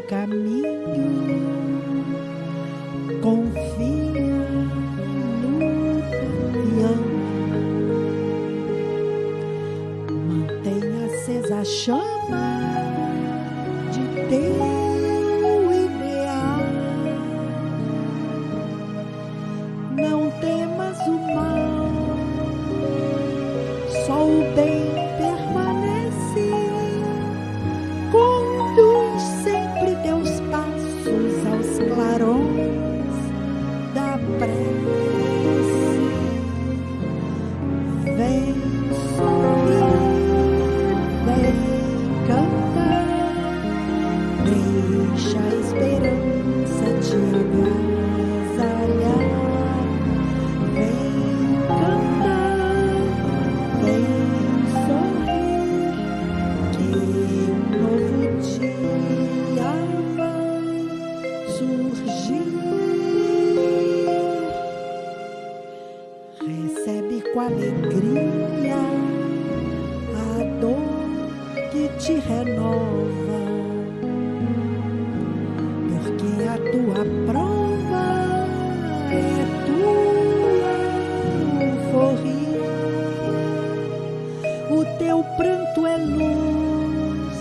caminho, confia no guardião, mantenha acesa a chama de teu ideal, não temas o mal, só o bem permanece. Conduz sempre teus passos aos clarões da prece. Vem sorrir, vem cantar, deixa a esperança te agasalhar. Vem cantar, vem sorrir, que um novo dia vai surgir. Recebe com alegria a dor que te renova, porque a tua prova é tua euforia. O teu pranto é luz,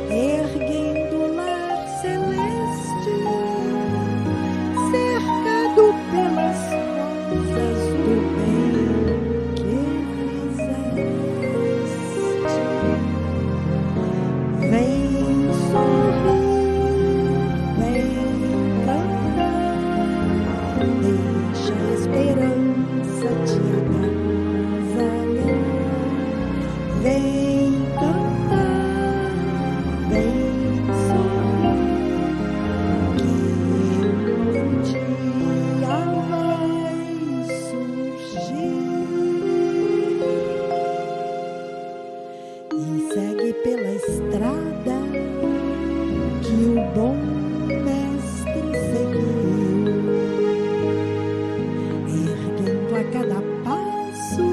erguendo o lar celeste, cercado pelas rosas do bem que fizeste. Vem sorrir, vem cantar, deixa a esperança te agasalhar. Vem cantar, vem sorrir, que um novo dia vai surgir. E segue pela estrada que o bom mestre seguiu, erguendo a cada passo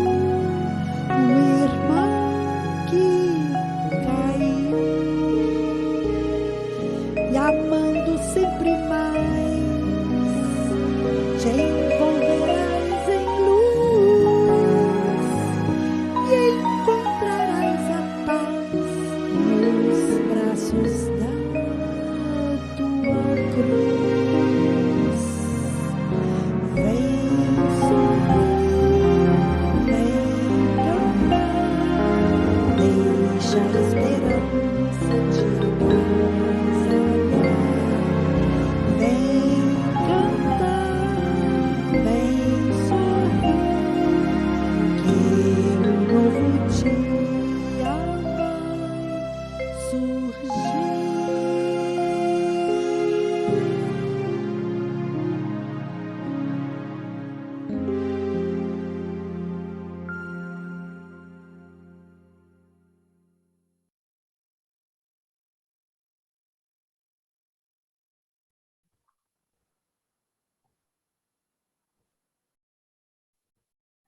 o irmão que caiu e amando sempre mais te envolverás em luz e encontrarás a paz nos braços da tua cruz. Vem sorrir, vem cantar, deixa a esperança te agasalhar. Vem cantar, vem sorrir, que um novo dia vai surgir.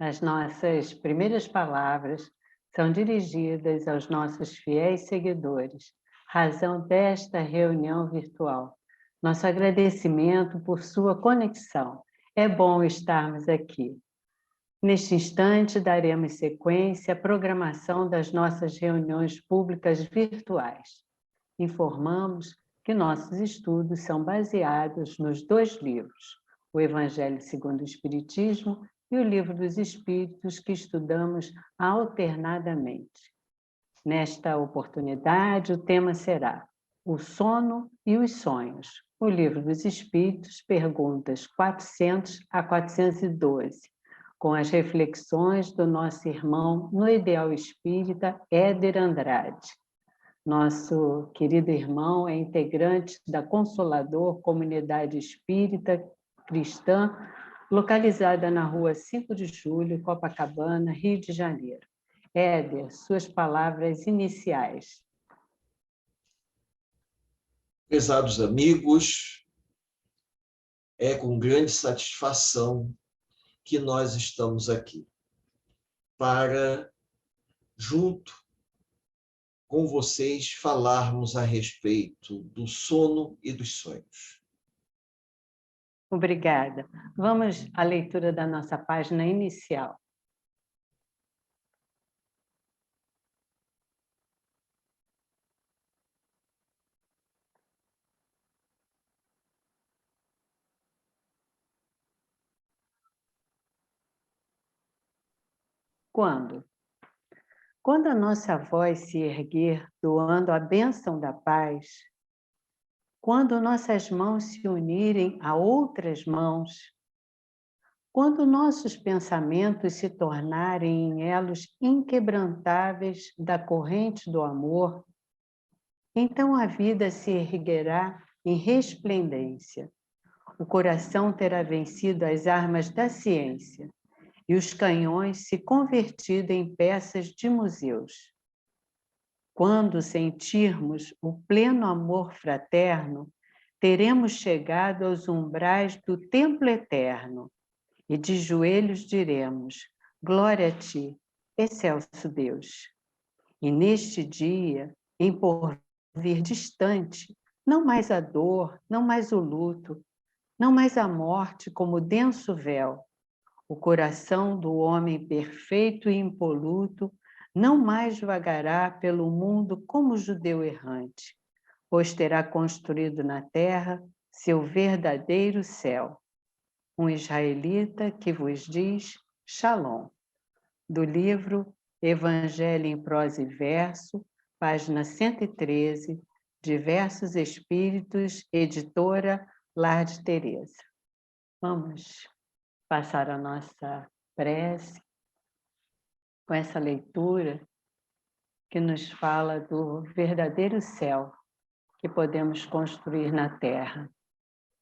As nossas primeiras palavras são dirigidas aos nossos fiéis seguidores, razão desta reunião virtual. Nosso agradecimento por sua conexão. É bom estarmos aqui. Neste instante, daremos sequência à programação das nossas reuniões públicas virtuais. Informamos que nossos estudos são baseados nos 2 livros, o Evangelho segundo o Espiritismo e o Livro dos Espíritos, que estudamos alternadamente. Nesta oportunidade, o tema será o sono e os sonhos. O Livro dos Espíritos, perguntas 400 a 412, com as reflexões do nosso irmão no Ideal Espírita, Éder Andrade. Nosso querido irmão é integrante da Consolador Comunidade Espírita Cristã, localizada na rua 5 de Julho, Copacabana, Rio de Janeiro. Éder, suas palavras iniciais. Prezados amigos, é com grande satisfação que nós estamos aqui para, junto com vocês falarmos a respeito do sono e dos sonhos. Obrigada. Vamos à leitura da nossa página inicial. Quando? Quando a nossa voz se erguer, doando a bênção da paz, quando nossas mãos se unirem a outras mãos, quando nossos pensamentos se tornarem em elos inquebrantáveis da corrente do amor, então a vida se erguerá em resplendência. O coração terá vencido as armas da ciência e os canhões se convertido em peças de museus. Quando sentirmos o pleno amor fraterno, teremos chegado aos umbrais do templo eterno e de joelhos diremos: glória a ti, excelso Deus. E neste dia, em porvir distante, não mais a dor, não mais o luto, não mais a morte como denso véu, o coração do homem perfeito e impoluto não mais vagará pelo mundo como judeu errante, pois terá construído na terra seu verdadeiro céu. Um israelita que vos diz Shalom, do livro Evangelho em Prosa e Verso, página 113, Diversos Espíritos, editora Lar de Teresa. Vamos passar a nossa prece com essa leitura que nos fala do verdadeiro céu que podemos construir na Terra.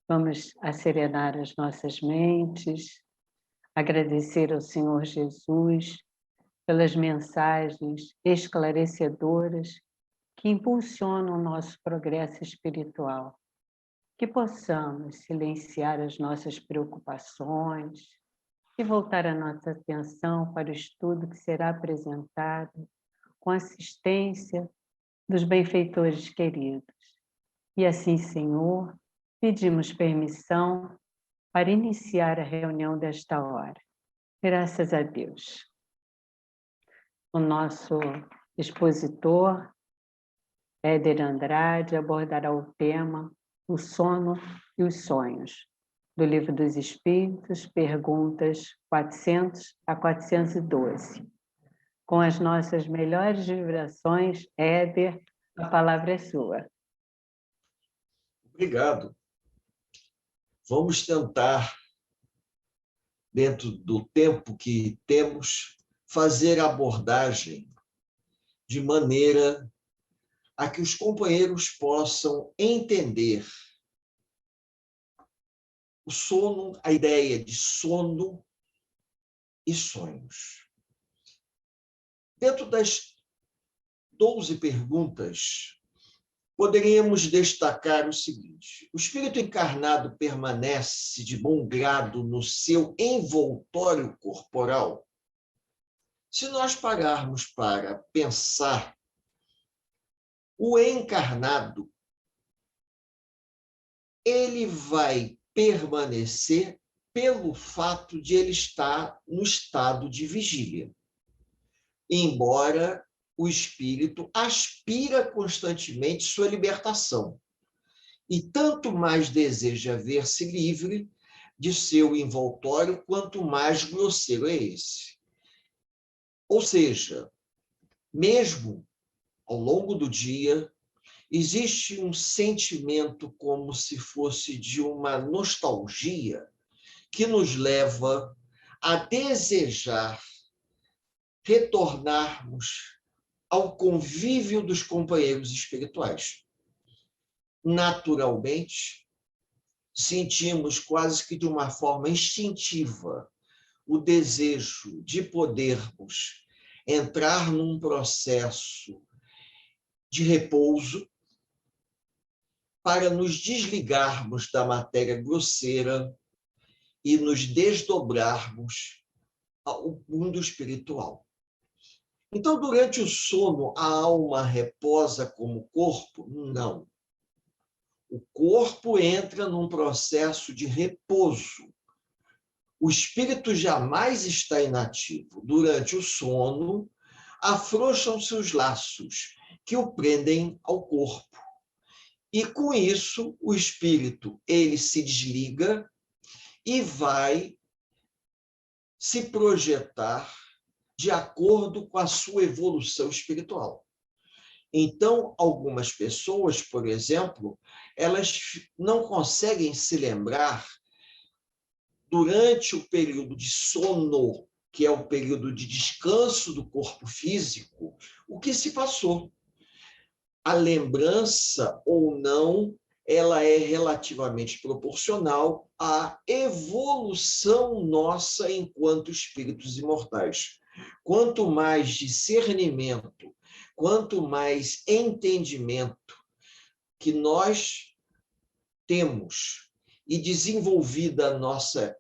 Vamos acerenar as nossas mentes, agradecer ao Senhor Jesus pelas mensagens esclarecedoras que impulsionam o nosso progresso espiritual. Que possamos silenciar as nossas preocupações e voltar a nossa atenção para o estudo que será apresentado com assistência dos benfeitores queridos. E assim, Senhor, pedimos permissão para iniciar a reunião desta hora. Graças a Deus. O nosso expositor, Éder Andrade, abordará o tema O Sono e os Sonhos, do Livro dos Espíritos, perguntas 400 a 412. Com as nossas melhores vibrações, Éder, a palavra é sua. Obrigado. Vamos tentar, dentro do tempo que temos, fazer a abordagem de maneira a que os companheiros possam entender o sono, a ideia de sono e sonhos. Dentro das 12 perguntas, poderíamos destacar o seguinte: o espírito encarnado permanece de bom grado no seu envoltório corporal? Se nós pararmos para pensar, o encarnado, ele vai permanecer pelo fato de ele estar no estado de vigília. Embora o espírito aspira constantemente sua libertação e tanto mais deseja ver-se livre de seu envoltório, quanto mais grosseiro é esse. Ou seja, mesmo ao longo do dia, existe um sentimento como se fosse de uma nostalgia que nos leva a desejar retornarmos ao convívio dos companheiros espirituais. Naturalmente, sentimos quase que de uma forma instintiva o desejo de podermos entrar num processo de repouso para nos desligarmos da matéria grosseira e nos desdobrarmos ao mundo espiritual. Então, durante o sono, a alma reposa como corpo? Não. O corpo entra num processo de repouso. O espírito jamais está inativo. Durante o sono, afrouxam-se os laços que o prendem ao corpo. E, com isso, o espírito ele se desliga e vai se projetar de acordo com a sua evolução espiritual. Então, algumas pessoas, por exemplo, elas não conseguem se lembrar, durante o período de sono, que é o período de descanso do corpo físico, o que se passou. A lembrança ou não, ela é relativamente proporcional à evolução nossa enquanto espíritos imortais. Quanto mais discernimento, quanto mais entendimento que nós temos e desenvolvida a nossa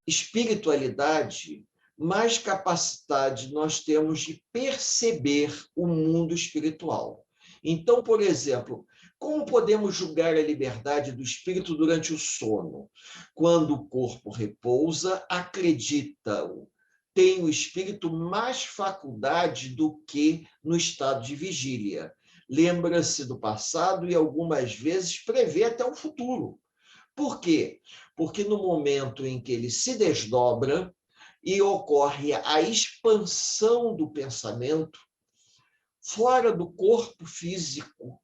espiritualidade, mais capacidade nós temos de perceber o mundo espiritual. Então, por exemplo, como podemos julgar a liberdade do espírito durante o sono? Quando o corpo repousa, acredita-o, tem o espírito mais faculdade do que no estado de vigília. Lembra-se do passado e algumas vezes prevê até o futuro. Por quê? Porque no momento em que ele se desdobra e ocorre a expansão do pensamento, fora do corpo físico,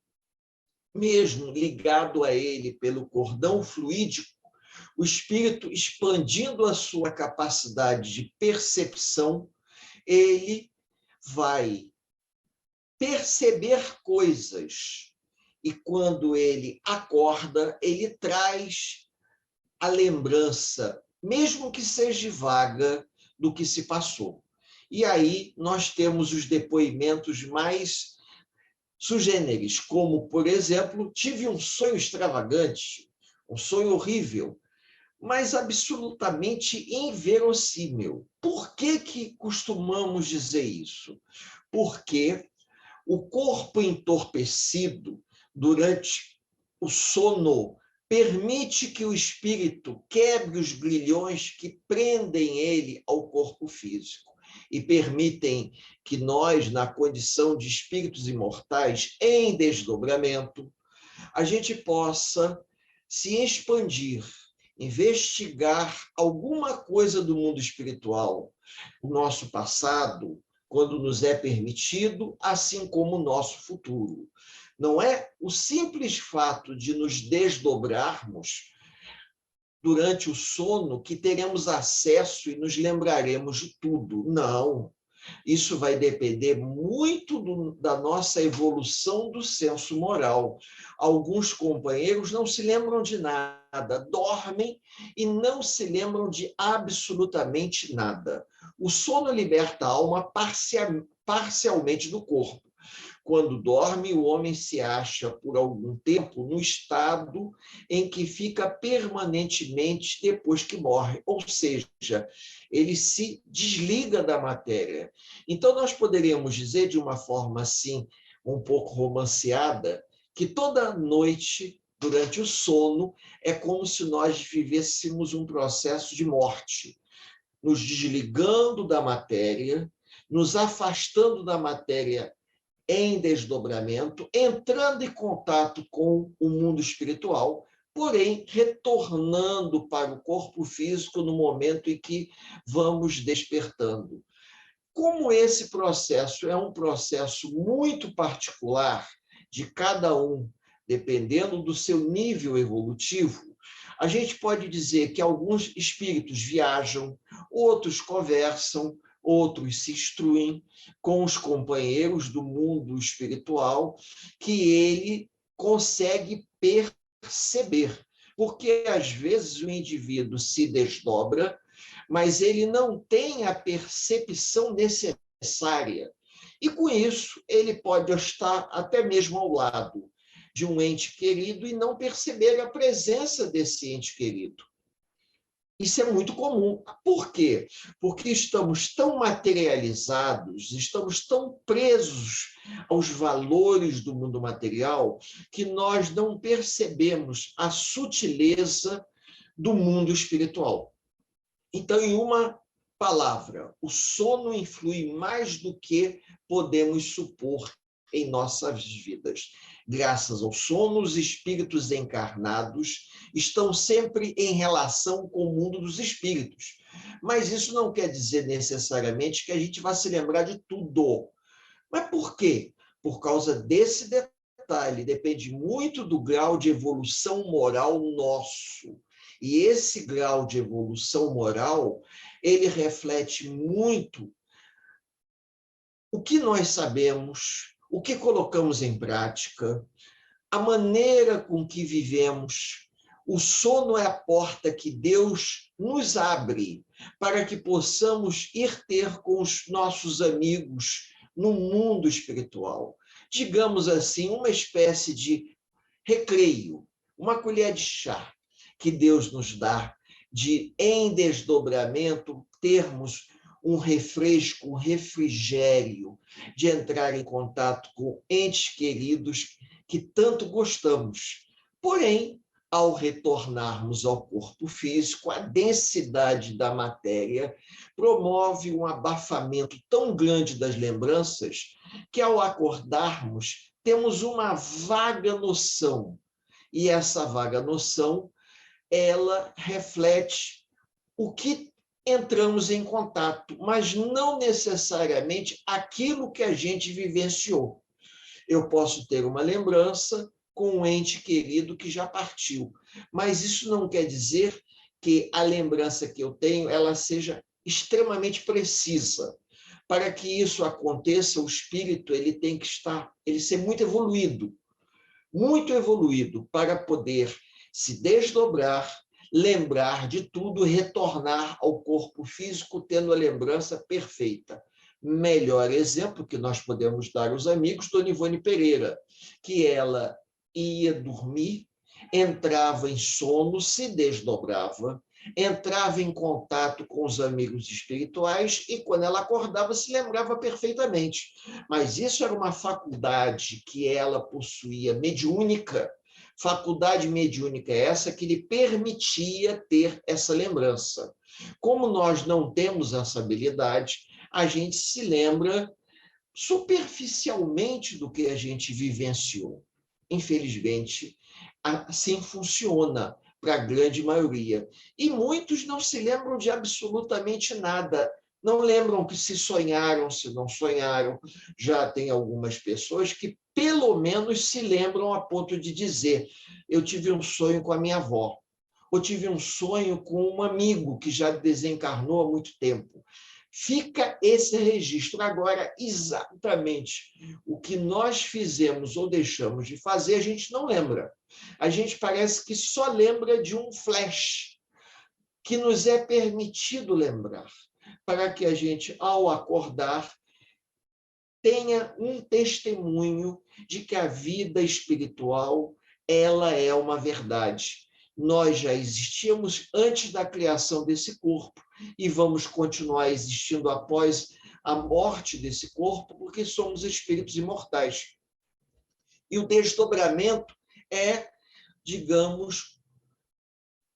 mesmo ligado a ele pelo cordão fluídico, o espírito expandindo a sua capacidade de percepção, ele vai perceber coisas. E quando ele acorda, ele traz a lembrança, mesmo que seja vaga, do que se passou. E aí nós temos os depoimentos mais sugêneres, como, por exemplo, tive um sonho extravagante, um sonho horrível, mas absolutamente inverossímil. Por que costumamos dizer isso? Porque o corpo entorpecido durante o sono permite que o espírito quebre os grilhões que prendem ele ao corpo físico e permitem que nós, na condição de espíritos imortais em desdobramento, a gente possa se expandir, investigar alguma coisa do mundo espiritual, o nosso passado, quando nos é permitido, assim como o nosso futuro. Não é o simples fato de nos desdobrarmos durante o sono que teremos acesso e nos lembraremos de tudo. Não. Isso vai depender muito da nossa evolução do senso moral. Alguns companheiros não se lembram de nada, dormem e não se lembram de absolutamente nada. O sono liberta a alma parcialmente do corpo. Quando dorme, o homem se acha, por algum tempo, no estado em que fica permanentemente depois que morre. Ou seja, ele se desliga da matéria. Então, nós poderíamos dizer, de uma forma assim, um pouco romanceada, que toda noite, durante o sono, é como se nós vivêssemos um processo de morte, nos desligando da matéria, nos afastando da matéria em desdobramento, entrando em contato com o mundo espiritual, porém retornando para o corpo físico no momento em que vamos despertando. Como esse processo é um processo muito particular de cada um, dependendo do seu nível evolutivo, a gente pode dizer que alguns espíritos viajam, outros conversam, outros se instruem com os companheiros do mundo espiritual, que ele consegue perceber. Porque, às vezes, o indivíduo se desdobra, mas ele não tem a percepção necessária. E, com isso, ele pode estar até mesmo ao lado de um ente querido e não perceber a presença desse ente querido. Isso é muito comum. Por quê? Porque estamos tão materializados, estamos tão presos aos valores do mundo material, que nós não percebemos a sutileza do mundo espiritual. Então, em uma palavra, o sono influi mais do que podemos supor em nossas vidas. Graças ao sono, os espíritos encarnados estão sempre em relação com o mundo dos espíritos. Mas isso não quer dizer necessariamente que a gente vai se lembrar de tudo. Mas por quê? Por causa desse detalhe, depende muito do grau de evolução moral nosso. E esse grau de evolução moral, ele reflete muito o que nós sabemos, o que colocamos em prática, a maneira com que vivemos. O sono é a porta que Deus nos abre para que possamos ir ter com os nossos amigos no mundo espiritual. Digamos assim, uma espécie de recreio, uma colher de chá que Deus nos dá, de, em desdobramento, termos um refresco, um refrigério, de entrar em contato com entes queridos que tanto gostamos. Porém, ao retornarmos ao corpo físico, a densidade da matéria promove um abafamento tão grande das lembranças que, ao acordarmos, temos uma vaga noção. E essa vaga noção, ela reflete o que entramos em contato, mas não necessariamente aquilo que a gente vivenciou. Eu posso ter uma lembrança com um ente querido que já partiu, mas isso não quer dizer que a lembrança que eu tenho ela seja extremamente precisa. Para que isso aconteça, o espírito ele tem que estar, ele ser muito evoluído para poder se desdobrar, lembrar de tudo, retornar ao corpo físico tendo a lembrança perfeita. Melhor exemplo que nós podemos dar aos amigos, Dona Ivone Pereira, que ela ia dormir, entrava em sono, se desdobrava, entrava em contato com os amigos espirituais e, quando ela acordava, se lembrava perfeitamente. Mas isso era uma faculdade que ela possuía mediúnica, faculdade mediúnica essa que lhe permitia ter essa lembrança. Como nós não temos essa habilidade, a gente se lembra superficialmente do que a gente vivenciou. Infelizmente, assim funciona para a grande maioria. E muitos não se lembram de absolutamente nada. Não lembram que se sonharam, se não sonharam. Já tem algumas pessoas que, pelo menos, se lembram a ponto de dizer: eu tive um sonho com a minha avó, ou tive um sonho com um amigo que já desencarnou há muito tempo. Fica esse registro. Agora, exatamente o que nós fizemos ou deixamos de fazer, a gente não lembra. A gente parece que só lembra de um flash que nos é permitido lembrar, para que a gente, ao acordar, tenha um testemunho de que a vida espiritual ela é uma verdade. Nós já existíamos antes da criação desse corpo e vamos continuar existindo após a morte desse corpo, porque somos espíritos imortais. E o desdobramento é, digamos,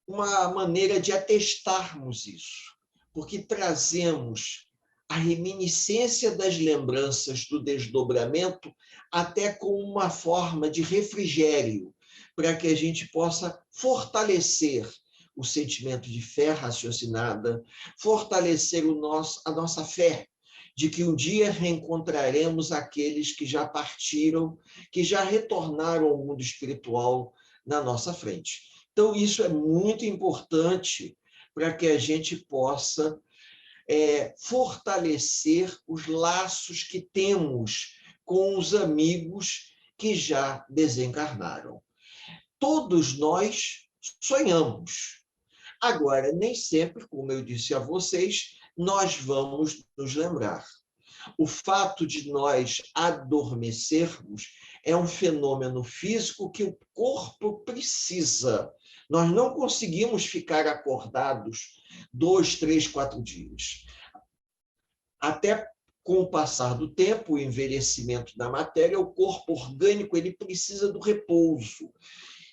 uma maneira de atestarmos isso, porque trazemos a reminiscência das lembranças do desdobramento até como uma forma de refrigério, para que a gente possa fortalecer o sentimento de fé raciocinada, fortalecer a nossa fé de que um dia reencontraremos aqueles que já partiram, que já retornaram ao mundo espiritual na nossa frente. Então, isso é muito importante para que a gente possa fortalecer os laços que temos com os amigos que já desencarnaram. Todos nós sonhamos. Agora, nem sempre, como eu disse a vocês, nós vamos nos lembrar. O fato de nós adormecermos é um fenômeno físico que o corpo precisa. Nós não conseguimos ficar acordados 2, 3, 4 dias. Até com o passar do tempo, o envelhecimento da matéria, o corpo orgânico ele precisa do repouso.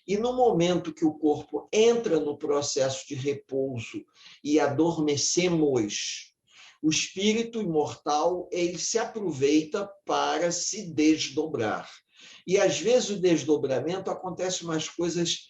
E no momento que o corpo entra no processo de repouso e adormecemos, o espírito imortal ele se aproveita para se desdobrar. E às vezes o desdobramento acontece umas coisas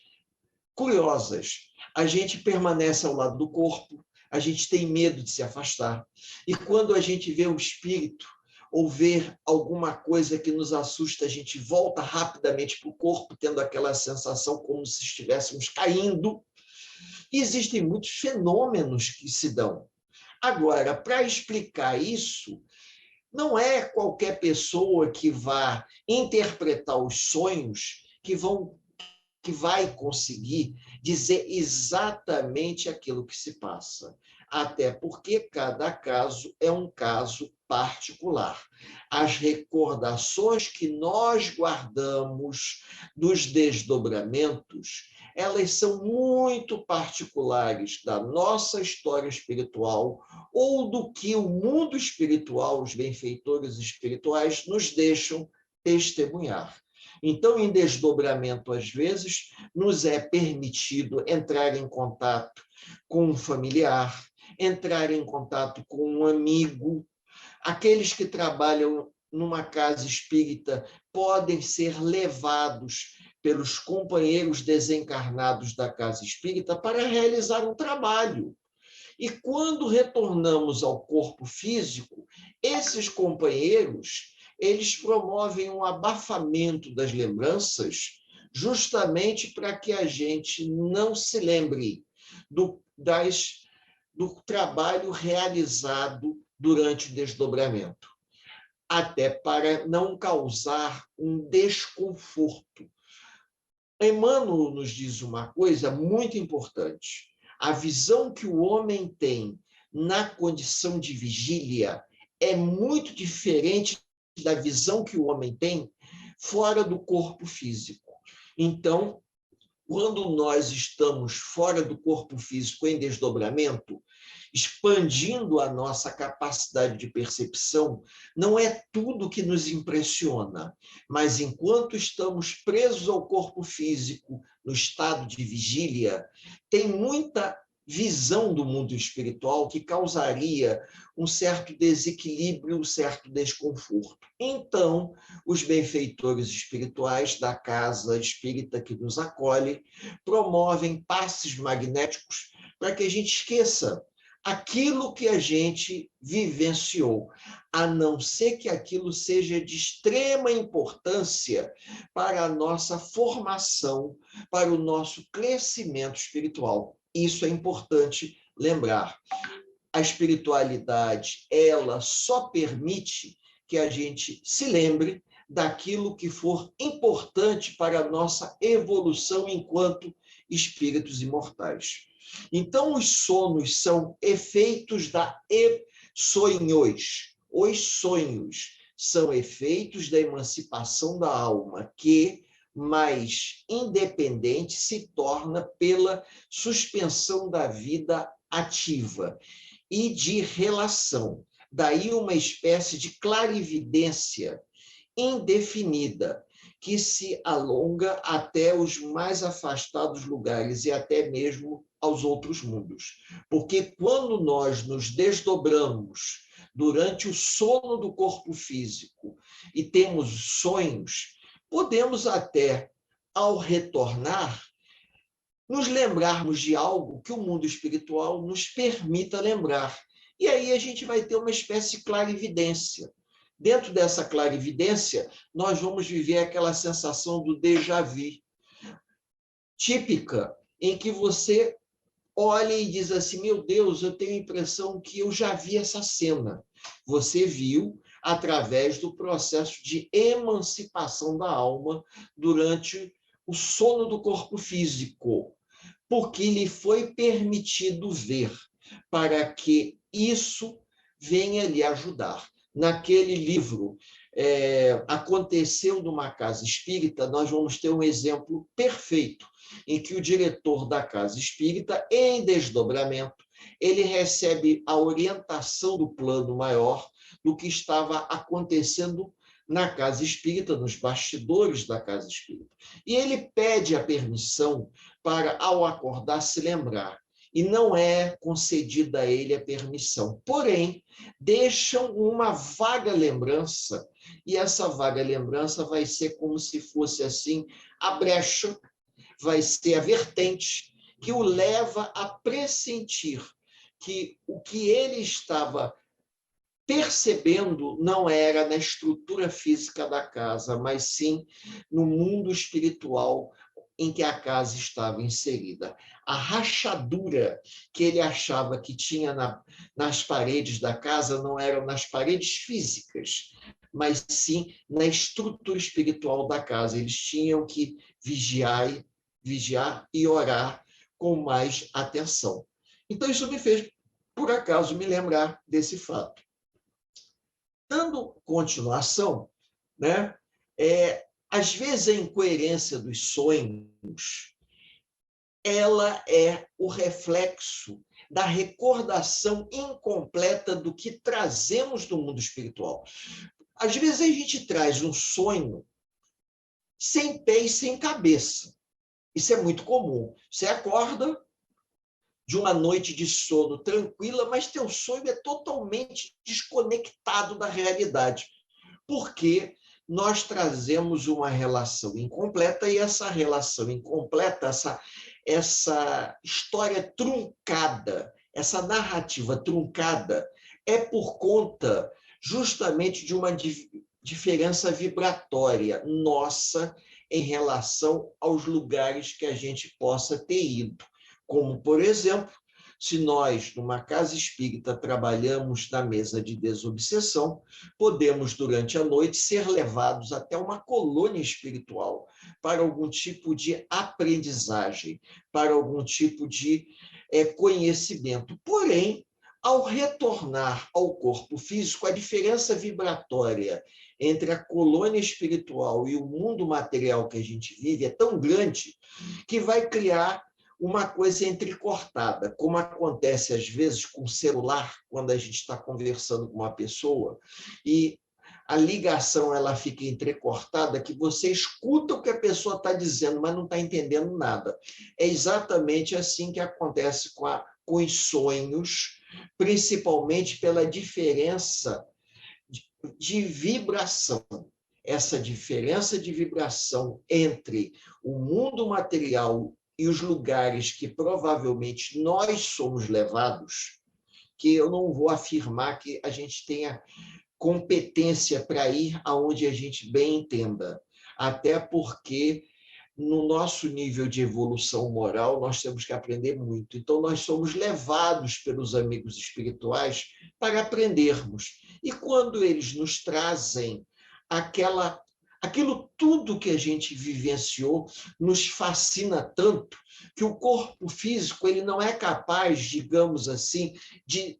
curiosas. A gente permanece ao lado do corpo, a gente tem medo de se afastar. E quando a gente vê o espírito ou ver alguma coisa que nos assusta, a gente volta rapidamente para o corpo, tendo aquela sensação como se estivéssemos caindo. E existem muitos fenômenos que se dão. Agora, para explicar isso, não é qualquer pessoa que vá interpretar os sonhos que vai conseguir dizer exatamente aquilo que se passa. Até porque cada caso é um caso particular. As recordações que nós guardamos dos desdobramentos, elas são muito particulares da nossa história espiritual ou do que o mundo espiritual, os benfeitores espirituais, nos deixam testemunhar. Então, em desdobramento, às vezes, nos é permitido entrar em contato com um familiar, entrar em contato com um amigo. Aqueles que trabalham numa casa espírita podem ser levados pelos companheiros desencarnados da casa espírita para realizar um trabalho. E quando retornamos ao corpo físico, esses companheiros eles promovem um abafamento das lembranças justamente para que a gente não se lembre do trabalho realizado durante o desdobramento, até para não causar um desconforto. Emmanuel nos diz uma coisa muito importante. A visão que o homem tem na condição de vigília é muito diferente da visão que o homem tem fora do corpo físico. Então, quando nós estamos fora do corpo físico em desdobramento, expandindo a nossa capacidade de percepção, não é tudo que nos impressiona, mas enquanto estamos presos ao corpo físico, no estado de vigília, tem muita visão do mundo espiritual que causaria um certo desequilíbrio, um certo desconforto. Então, os benfeitores espirituais da casa espírita que nos acolhe promovem passes magnéticos para que a gente esqueça aquilo que a gente vivenciou, a não ser que aquilo seja de extrema importância para a nossa formação, para o nosso crescimento espiritual. Isso é importante lembrar. A espiritualidade, ela só permite que a gente se lembre daquilo que for importante para a nossa evolução enquanto espíritos imortais. Então, os sonos são efeitos sonhos. Os sonhos são efeitos da emancipação da alma, que mais independente se torna pela suspensão da vida ativa e de relação. Daí uma espécie de clarividência indefinida, que se alonga até os mais afastados lugares e até mesmo aos outros mundos. Porque quando nós nos desdobramos durante o sono do corpo físico e temos sonhos, podemos até, ao retornar, nos lembrarmos de algo que o mundo espiritual nos permita lembrar. E aí a gente vai ter uma espécie de clarividência. Dentro dessa clarividência, nós vamos viver aquela sensação do déjà vu, típica, em que você olha e diz assim, meu Deus, eu tenho a impressão que eu já vi essa cena. Você viu através do processo de emancipação da alma durante o sono do corpo físico, porque lhe foi permitido ver, para que isso venha lhe ajudar. Naquele livro aconteceu numa casa espírita, nós vamos ter um exemplo perfeito, em que o diretor da casa espírita, em desdobramento, ele recebe a orientação do plano maior do que estava acontecendo na casa espírita, nos bastidores da casa espírita. E ele pede a permissão para, ao acordar, se lembrar. E não é concedida a ele a permissão. Porém, deixam uma vaga lembrança, e essa vaga lembrança vai ser como se fosse assim a brecha, vai ser a vertente que o leva a pressentir que o que ele estava percebendo não era na estrutura física da casa, mas sim no mundo espiritual em que a casa estava inserida. A rachadura que ele achava que tinha nas paredes da casa não eram nas paredes físicas, mas sim na estrutura espiritual da casa. Eles tinham que vigiar e orar com mais atenção. Então, isso me fez, por acaso, me lembrar desse fato. Dando continuação, né, às vezes a incoerência dos sonhos, ela é o reflexo da recordação incompleta do que trazemos do mundo espiritual. Às vezes a gente traz um sonho sem pé e sem cabeça. Isso é muito comum. Você acorda de uma noite de sono tranquila, mas teu sonho é totalmente desconectado da realidade, porque nós trazemos uma relação incompleta, e essa relação incompleta, essa história truncada, essa narrativa truncada, é por conta justamente de uma diferença vibratória nossa em relação aos lugares que a gente possa ter ido. Como, por exemplo, se nós, numa casa espírita, trabalhamos na mesa de desobsessão, podemos, durante a noite, ser levados até uma colônia espiritual para algum tipo de aprendizagem, para algum tipo de conhecimento. Porém, ao retornar ao corpo físico, a diferença vibratória entre a colônia espiritual e o mundo material que a gente vive é tão grande que vai criar uma coisa entrecortada, como acontece às vezes com o celular, quando a gente está conversando com uma pessoa e a ligação ela fica entrecortada, que você escuta o que a pessoa está dizendo, mas não está entendendo nada. É exatamente assim que acontece com os sonhos, principalmente pela diferença de vibração. Essa diferença de vibração entre o mundo material e os lugares que provavelmente nós somos levados, que eu não vou afirmar que a gente tenha competência para ir aonde a gente bem entenda, até porque no nosso nível de evolução moral nós temos que aprender muito. Então nós somos levados pelos amigos espirituais para aprendermos. E quando eles nos trazem aquilo tudo que a gente vivenciou, nos fascina tanto que o corpo físico ele não é capaz, digamos assim, de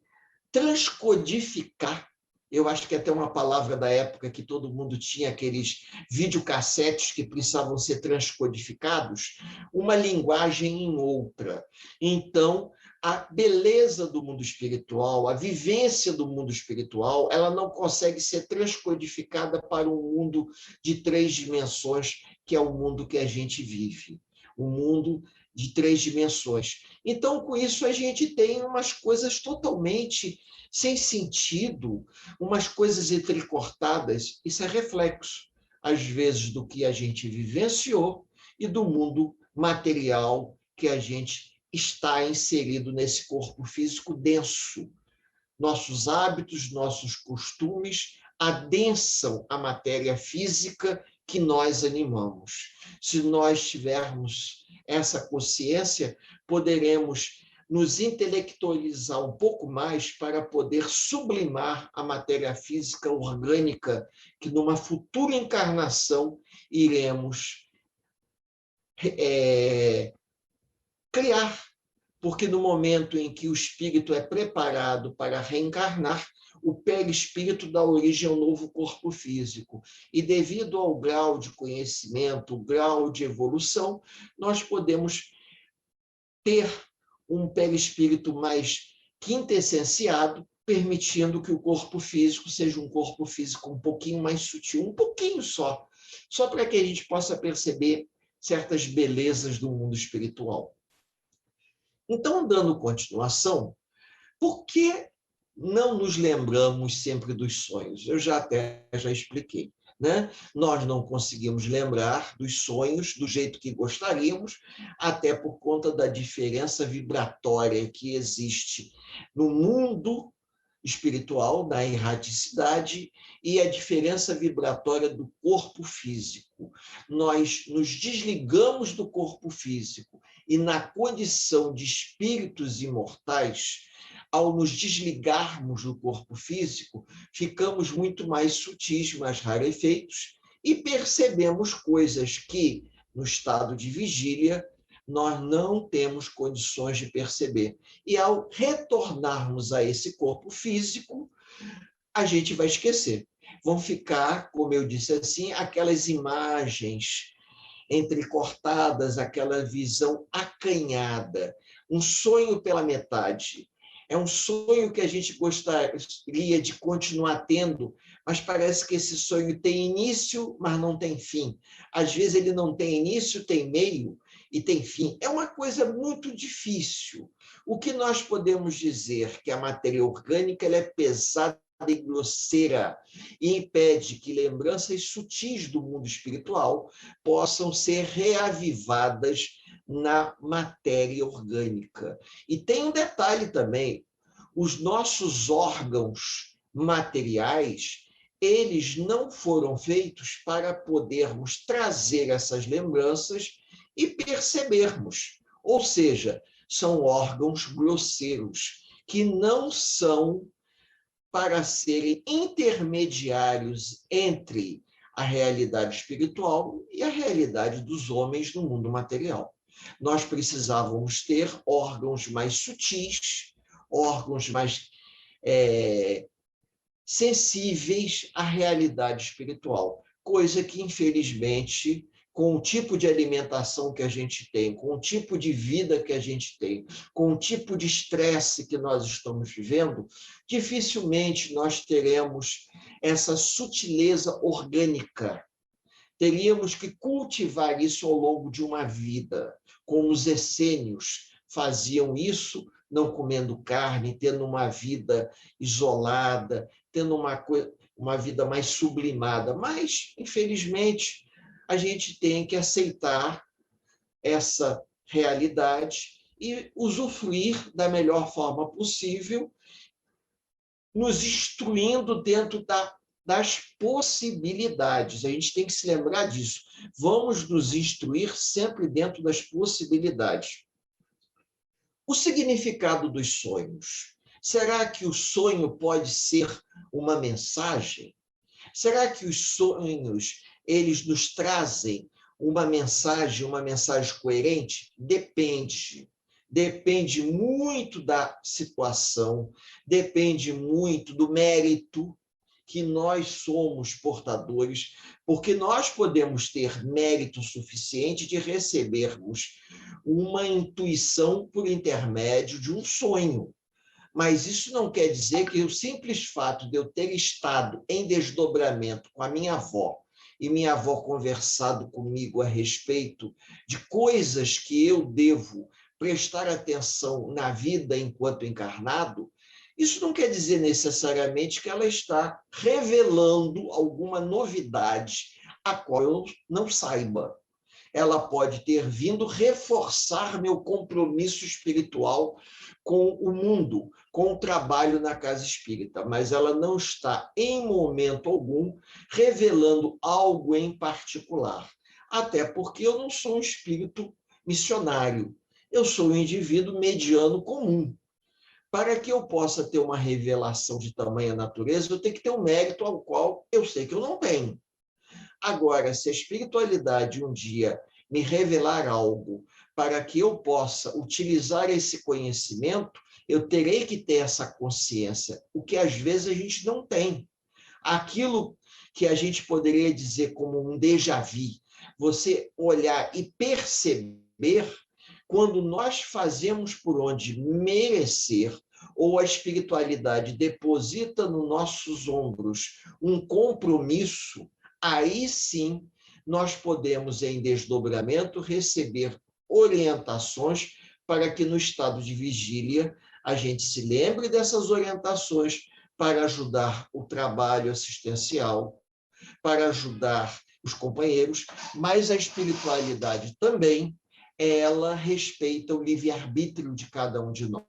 transcodificar. Eu acho que até uma palavra da época que todo mundo tinha aqueles videocassetes que precisavam ser transcodificados, uma linguagem em outra. Então, a beleza do mundo espiritual, a vivência do mundo espiritual, ela não consegue ser transcodificada para um mundo de 3 dimensões, que é o mundo que a gente vive. O mundo de 3 dimensões. Então, com isso, a gente tem umas coisas totalmente sem sentido, umas coisas entrecortadas. Isso é reflexo, às vezes, do que a gente vivenciou e do mundo material que a gente está inserido nesse corpo físico denso. Nossos hábitos, nossos costumes adensam a matéria física que nós animamos. Se nós tivermos essa consciência, poderemos nos intelectualizar um pouco mais para poder sublimar a matéria física orgânica que, numa futura encarnação, iremos criar porque no momento em que o espírito é preparado para reencarnar, o perispírito dá origem ao novo corpo físico. E devido ao grau de conhecimento, o grau de evolução, nós podemos ter um perispírito mais quintessenciado, permitindo que o corpo físico seja um corpo físico um pouquinho mais sutil, um pouquinho só para que a gente possa perceber certas belezas do mundo espiritual. Então, dando continuação, por que não nos lembramos sempre dos sonhos? Eu já expliquei, né? Nós não conseguimos lembrar dos sonhos do jeito que gostaríamos, até por conta da diferença vibratória que existe no mundo espiritual, da erraticidade e a diferença vibratória do corpo físico. Nós nos desligamos do corpo físico e, na condição de espíritos imortais, ao nos desligarmos do corpo físico, ficamos muito mais sutis, mais rarefeitos e percebemos coisas que, no estado de vigília, nós não temos condições de perceber. E ao retornarmos a esse corpo físico, a gente vai esquecer. Vão ficar, como eu disse assim, aquelas imagens entrecortadas, aquela visão acanhada, um sonho pela metade. É um sonho que a gente gostaria de continuar tendo, mas parece que esse sonho tem início, mas não tem fim. Às vezes ele não tem início, tem meio e tem fim. É uma coisa muito difícil. O que nós podemos dizer que a matéria orgânica ela é pesada e grosseira e impede que lembranças sutis do mundo espiritual possam ser reavivadas na matéria orgânica. E tem um detalhe também, os nossos órgãos materiais, eles não foram feitos para podermos trazer essas lembranças e percebermos. Ou seja, são órgãos grosseiros, que não são para serem intermediários entre a realidade espiritual e a realidade dos homens no mundo material. Nós precisávamos ter órgãos mais sutis, órgãos mais sensíveis à realidade espiritual, coisa que, infelizmente, com o tipo de alimentação que a gente tem, com o tipo de vida que a gente tem, com o tipo de estresse que nós estamos vivendo, dificilmente nós teremos essa sutileza orgânica. Teríamos que cultivar isso ao longo de uma vida, como os essênios faziam isso, não comendo carne, tendo uma vida isolada, tendo uma vida mais sublimada. Mas, infelizmente, a gente tem que aceitar essa realidade e usufruir da melhor forma possível, nos instruindo dentro das possibilidades. A gente tem que se lembrar disso. Vamos nos instruir sempre dentro das possibilidades. O significado dos sonhos. Será que o sonho pode ser uma mensagem? Será que os sonhos eles nos trazem uma mensagem coerente? Depende. Depende muito da situação, depende muito do mérito que nós somos portadores, porque nós podemos ter mérito suficiente de recebermos uma intuição por intermédio de um sonho. Mas isso não quer dizer que o simples fato de eu ter estado em desdobramento com a minha avó e minha avó conversado comigo a respeito de coisas que eu devo prestar atenção na vida enquanto encarnado, isso não quer dizer necessariamente que ela está revelando alguma novidade a qual eu não saiba. Ela pode ter vindo reforçar meu compromisso espiritual com o mundo, com o trabalho na casa espírita, mas ela não está, em momento algum, revelando algo em particular. Até porque eu não sou um espírito missionário, eu sou um indivíduo mediano comum. Para que eu possa ter uma revelação de tamanha natureza, eu tenho que ter um mérito ao qual eu sei que eu não tenho. Agora, se a espiritualidade um dia me revelar algo para que eu possa utilizar esse conhecimento, eu terei que ter essa consciência, o que às vezes a gente não tem. Aquilo que a gente poderia dizer como um déjà vu, você olhar e perceber quando nós fazemos por onde merecer, ou a espiritualidade deposita nos nossos ombros um compromisso, aí sim nós podemos, em desdobramento, receber orientações para que no estado de vigília a gente se lembre dessas orientações para ajudar o trabalho assistencial, para ajudar os companheiros, mas a espiritualidade também, ela respeita o livre-arbítrio de cada um de nós.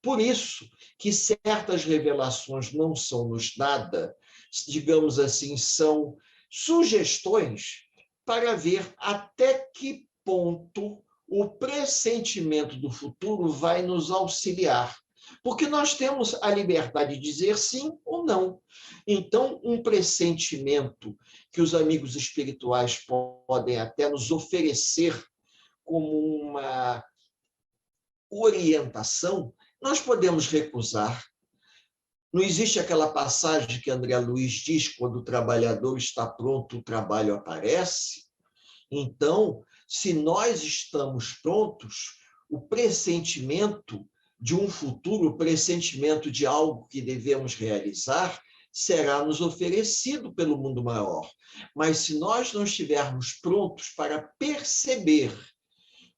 Por isso que certas revelações não são nos dadas, digamos assim, são sugestões para ver até que ponto o pressentimento do futuro vai nos auxiliar. Porque nós temos a liberdade de dizer sim ou não. Então, um pressentimento que os amigos espirituais podem até nos oferecer como uma orientação, nós podemos recusar. Não existe aquela passagem que André Luiz diz, quando o trabalhador está pronto, o trabalho aparece? Então, se nós estamos prontos, o pressentimento de um futuro, o pressentimento de algo que devemos realizar, será nos oferecido pelo mundo maior. Mas se nós não estivermos prontos para perceber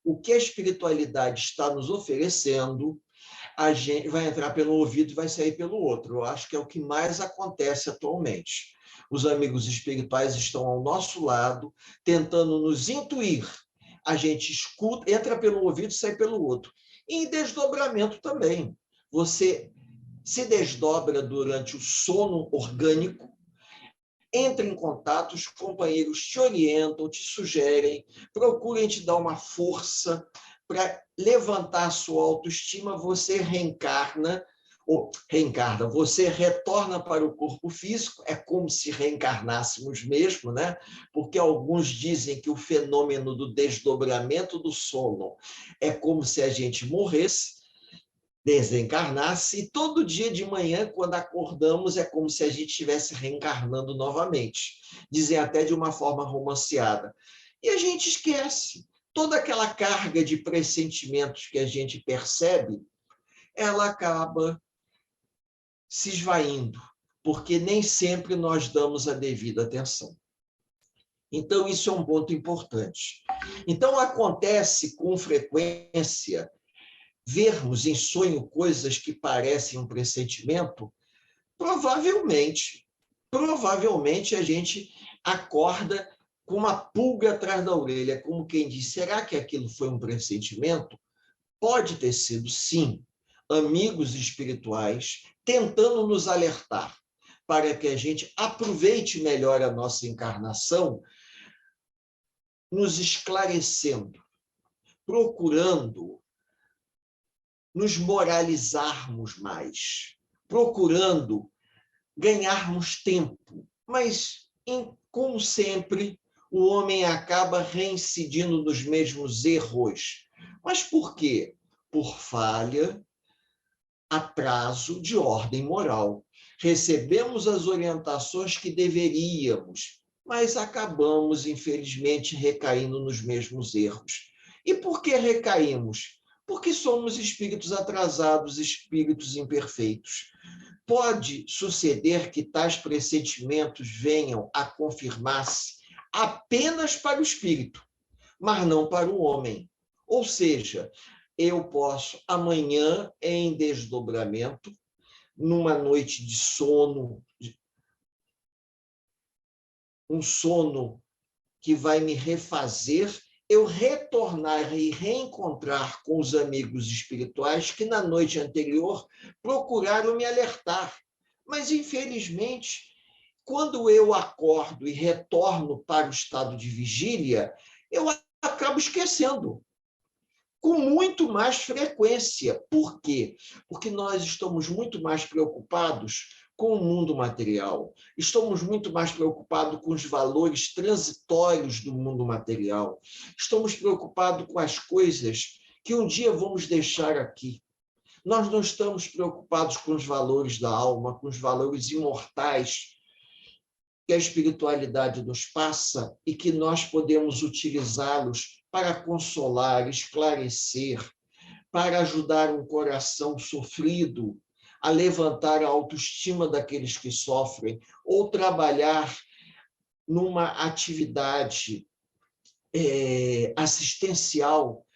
o que a espiritualidade está nos oferecendo, a gente vai entrar pelo ouvido e vai sair pelo outro. Eu acho que é o que mais acontece atualmente. Os amigos espirituais estão ao nosso lado, tentando nos intuir. A gente escuta, entra pelo ouvido e sai pelo outro. E em desdobramento também. Você se desdobra durante o sono orgânico, entra em contato, os companheiros te orientam, te sugerem, procurem te dar uma força para levantar a sua autoestima, você reencarna, você retorna para o corpo físico, é como se reencarnássemos mesmo, né? Porque alguns dizem que o fenômeno do desdobramento do sono é como se a gente morresse, desencarnasse, e todo dia de manhã, quando acordamos, é como se a gente estivesse reencarnando novamente. Dizem até de uma forma romanceada. E a gente esquece. Toda aquela carga de pressentimentos que a gente percebe, ela acaba se esvaindo, porque nem sempre nós damos a devida atenção. Então, isso é um ponto importante. Então, acontece com frequência vermos em sonho coisas que parecem um pressentimento, provavelmente a gente acorda com uma pulga atrás da orelha, como quem diz, será que aquilo foi um pressentimento? Pode ter sido, sim, amigos espirituais tentando nos alertar para que a gente aproveite melhor a nossa encarnação, nos esclarecendo, procurando nos moralizarmos mais, procurando ganharmos tempo. Mas, como sempre, o homem acaba reincidindo nos mesmos erros. Mas por quê? Por falha, atraso de ordem moral. Recebemos as orientações que deveríamos, mas acabamos, infelizmente, recaindo nos mesmos erros. E por que recaímos? Porque somos espíritos atrasados, espíritos imperfeitos. Pode suceder que tais pressentimentos venham a confirmar-se apenas para o espírito, mas não para o homem. Ou seja, eu posso amanhã, em desdobramento, numa noite de sono, um sono que vai me refazer, eu retornar e reencontrar com os amigos espirituais que na noite anterior procuraram me alertar. Mas, infelizmente, quando eu acordo e retorno para o estado de vigília, eu acabo esquecendo, com muito mais frequência. Por quê? Porque nós estamos muito mais preocupados com o mundo material. Estamos muito mais preocupados com os valores transitórios do mundo material. Estamos preocupados com as coisas que um dia vamos deixar aqui. Nós não estamos preocupados com os valores da alma, com os valores imortais que a espiritualidade nos passa e que nós podemos utilizá-los para consolar, esclarecer, para ajudar um coração sofrido a levantar a autoestima daqueles que sofrem, ou trabalhar numa atividade assistencial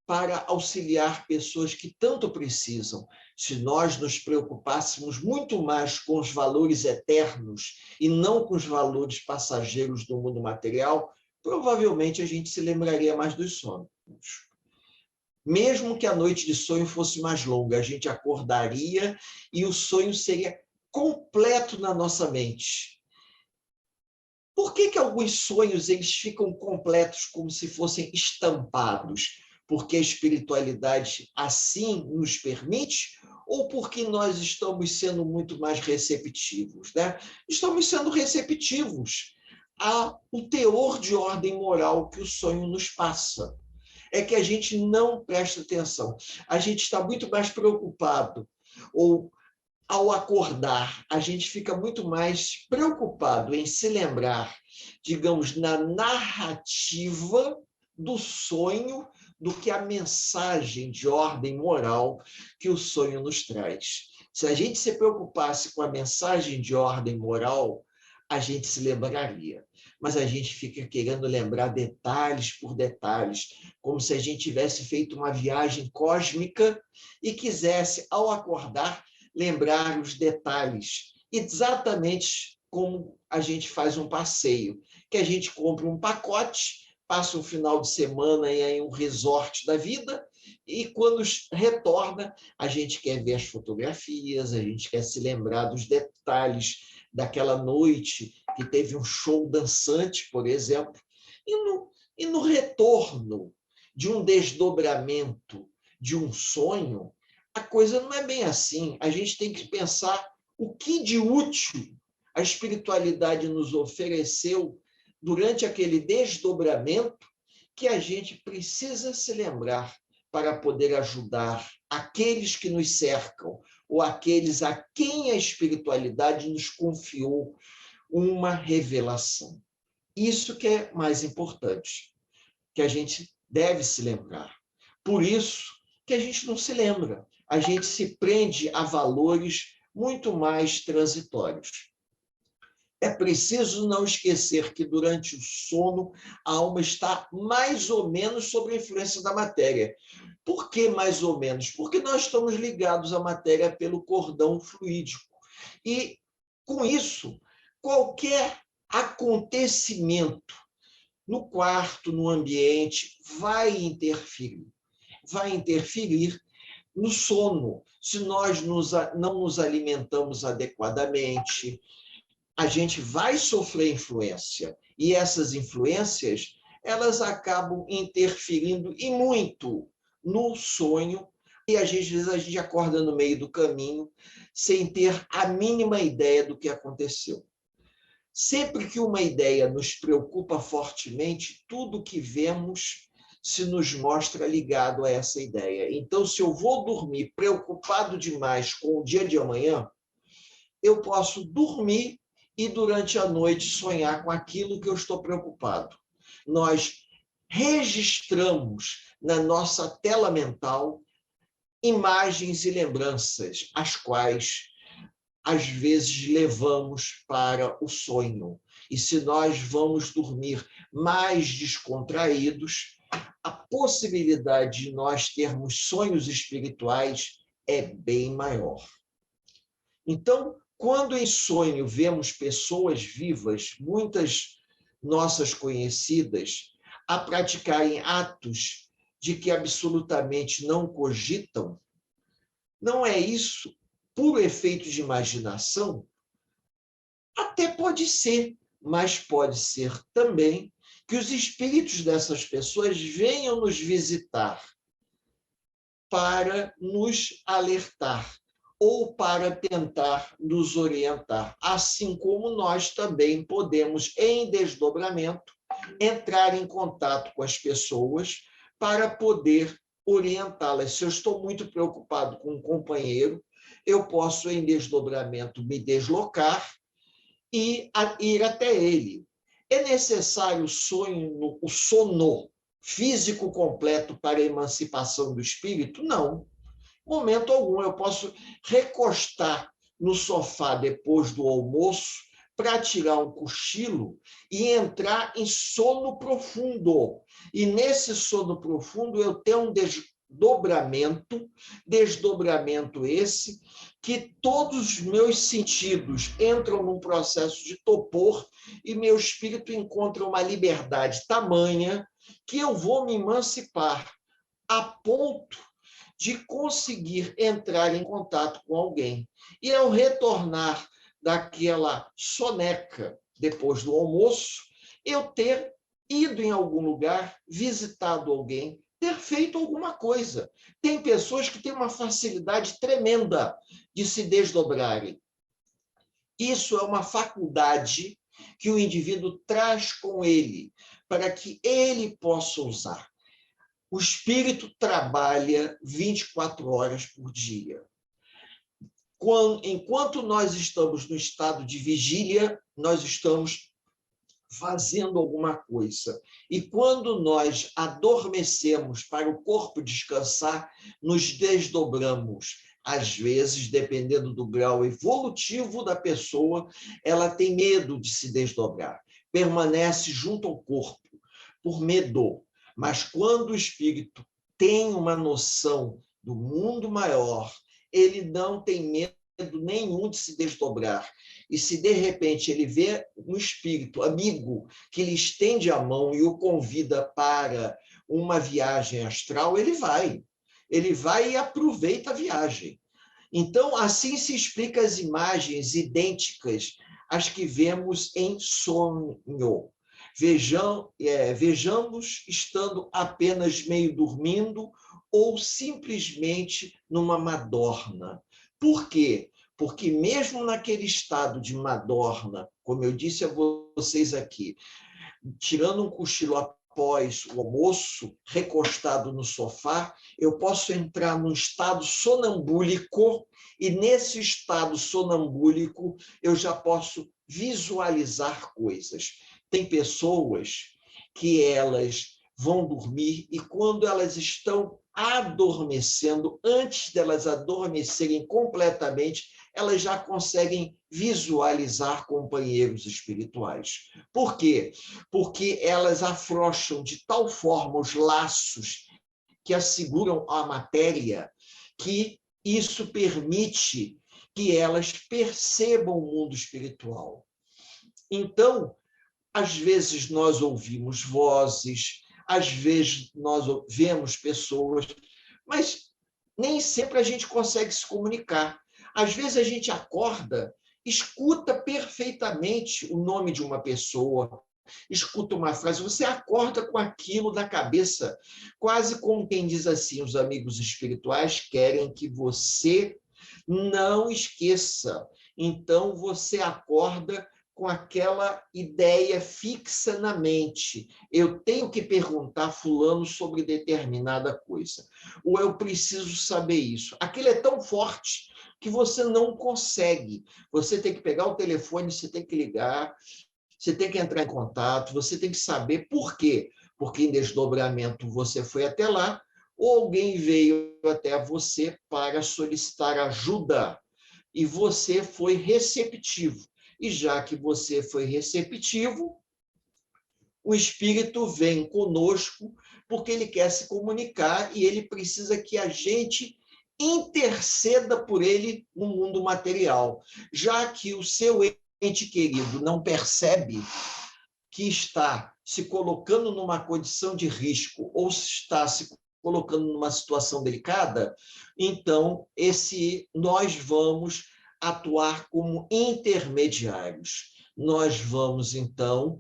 para auxiliar pessoas que tanto precisam. Se nós nos preocupássemos muito mais com os valores eternos e não com os valores passageiros do mundo material, provavelmente a gente se lembraria mais dos sonhos. Mesmo que a noite de sonho fosse mais longa, a gente acordaria e o sonho seria completo na nossa mente. Por que alguns sonhos eles ficam completos como se fossem estampados? Porque a espiritualidade assim nos permite ou porque nós estamos sendo muito mais receptivos, né? Estamos sendo receptivos ao teor de ordem moral que o sonho nos passa. É que a gente não presta atenção. A gente está muito mais preocupado, ou ao acordar, a gente fica muito mais preocupado em se lembrar, digamos, na narrativa do sonho, do que a mensagem de ordem moral que o sonho nos traz. Se a gente se preocupasse com a mensagem de ordem moral, a gente se lembraria. Mas a gente fica querendo lembrar detalhes por detalhes, como se a gente tivesse feito uma viagem cósmica e quisesse, ao acordar, lembrar os detalhes. Exatamente como a gente faz um passeio, que a gente compra um pacote, passa um final de semana em um resort da vida, e quando retorna, a gente quer ver as fotografias, a gente quer se lembrar dos detalhes daquela noite que teve um show dançante, por exemplo. E no retorno de um desdobramento de um sonho, a coisa não é bem assim. A gente tem que pensar o que de útil a espiritualidade nos ofereceu durante aquele desdobramento que a gente precisa se lembrar para poder ajudar aqueles que nos cercam ou aqueles a quem a espiritualidade nos confiou uma revelação. Isso que é mais importante, que a gente deve se lembrar. Por isso que a gente não se lembra. A gente se prende a valores muito mais transitórios. É preciso não esquecer que, durante o sono, a alma está mais ou menos sob a influência da matéria. Por que mais ou menos? Porque nós estamos ligados à matéria pelo cordão fluídico. E, com isso, qualquer acontecimento no quarto, no ambiente, vai interferir no sono. Se nós não nos alimentamos adequadamente, a gente vai sofrer influência. E essas influências, elas acabam interferindo e muito no sonho. E às vezes a gente acorda no meio do caminho sem ter a mínima ideia do que aconteceu. Sempre que uma ideia nos preocupa fortemente, tudo que vemos se nos mostra ligado a essa ideia. Então, se eu vou dormir preocupado demais com o dia de amanhã, eu posso dormir e durante a noite sonhar com aquilo que eu estou preocupado. Nós registramos na nossa tela mental imagens e lembranças, as quais às vezes levamos para o sonho. E se nós vamos dormir mais descontraídos, a possibilidade de nós termos sonhos espirituais é bem maior. Então, quando em sonho vemos pessoas vivas, muitas nossas conhecidas, a praticarem atos de que absolutamente não cogitam, não é isso puro efeito de imaginação? Até pode ser, mas pode ser também que os espíritos dessas pessoas venham nos visitar para nos alertar ou para tentar nos orientar, assim como nós também podemos, em desdobramento, entrar em contato com as pessoas para poder orientá-las. Se eu estou muito preocupado com um companheiro, eu posso, em desdobramento, me deslocar e ir até ele. É necessário o sono físico completo para a emancipação do espírito? Não. Momento algum. Eu posso recostar no sofá depois do almoço para tirar um cochilo e entrar em sono profundo. E nesse sono profundo eu tenho um desdobramento esse, que todos os meus sentidos entram num processo de topor e meu espírito encontra uma liberdade tamanha que eu vou me emancipar a ponto de conseguir entrar em contato com alguém. E ao retornar daquela soneca depois do almoço, eu ter ido em algum lugar, visitado alguém, ter feito alguma coisa. Tem pessoas que têm uma facilidade tremenda de se desdobrarem. Isso é uma faculdade que o indivíduo traz com ele, para que ele possa usar. O espírito trabalha 24 horas por dia. Enquanto nós estamos no estado de vigília, nós estamos fazendo alguma coisa. E quando nós adormecemos para o corpo descansar, nos desdobramos. Às vezes, dependendo do grau evolutivo da pessoa, ela tem medo de se desdobrar, permanece junto ao corpo por medo. Mas quando o espírito tem uma noção do mundo maior, ele não tem medo nenhum de se desdobrar. E se de repente ele vê um espírito amigo que lhe estende a mão e o convida para uma viagem astral, ele vai. Ele vai e aproveita a viagem. Então, assim se explica as imagens idênticas às que vemos em sonho. Vejamos estando apenas meio dormindo ou simplesmente numa madorna. Por quê? Porque mesmo naquele estado de madorna, como eu disse a vocês aqui, tirando um cochilo após o almoço, recostado no sofá, eu posso entrar num estado sonambúlico e nesse estado sonambúlico eu já posso visualizar coisas. Tem pessoas que elas vão dormir e quando elas estão adormecendo, antes delas adormecerem completamente, elas já conseguem visualizar companheiros espirituais. Por quê? Porque elas afrouxam de tal forma os laços que asseguram a matéria que isso permite que elas percebam o mundo espiritual. Então, às vezes nós ouvimos vozes, às vezes nós vemos pessoas, mas nem sempre a gente consegue se comunicar. Às vezes a gente acorda, escuta perfeitamente o nome de uma pessoa, escuta uma frase, você acorda com aquilo na cabeça, quase como quem diz assim, os amigos espirituais querem que você não esqueça. Então você acorda com aquela ideia fixa na mente. Eu tenho que perguntar a fulano sobre determinada coisa. Ou eu preciso saber isso. Aquilo é tão forte que você não consegue. Você tem que pegar o telefone, você tem que ligar, você tem que entrar em contato, você tem que saber por quê. Porque em desdobramento você foi até lá, ou alguém veio até você para solicitar ajuda e você foi receptivo. E já que você foi receptivo, o Espírito vem conosco porque ele quer se comunicar e ele precisa que a gente interceda por ele no mundo material. Já que o seu ente querido não percebe que está se colocando numa condição de risco ou está se colocando numa situação delicada, então nós vamos atuar como intermediários. Nós vamos, então,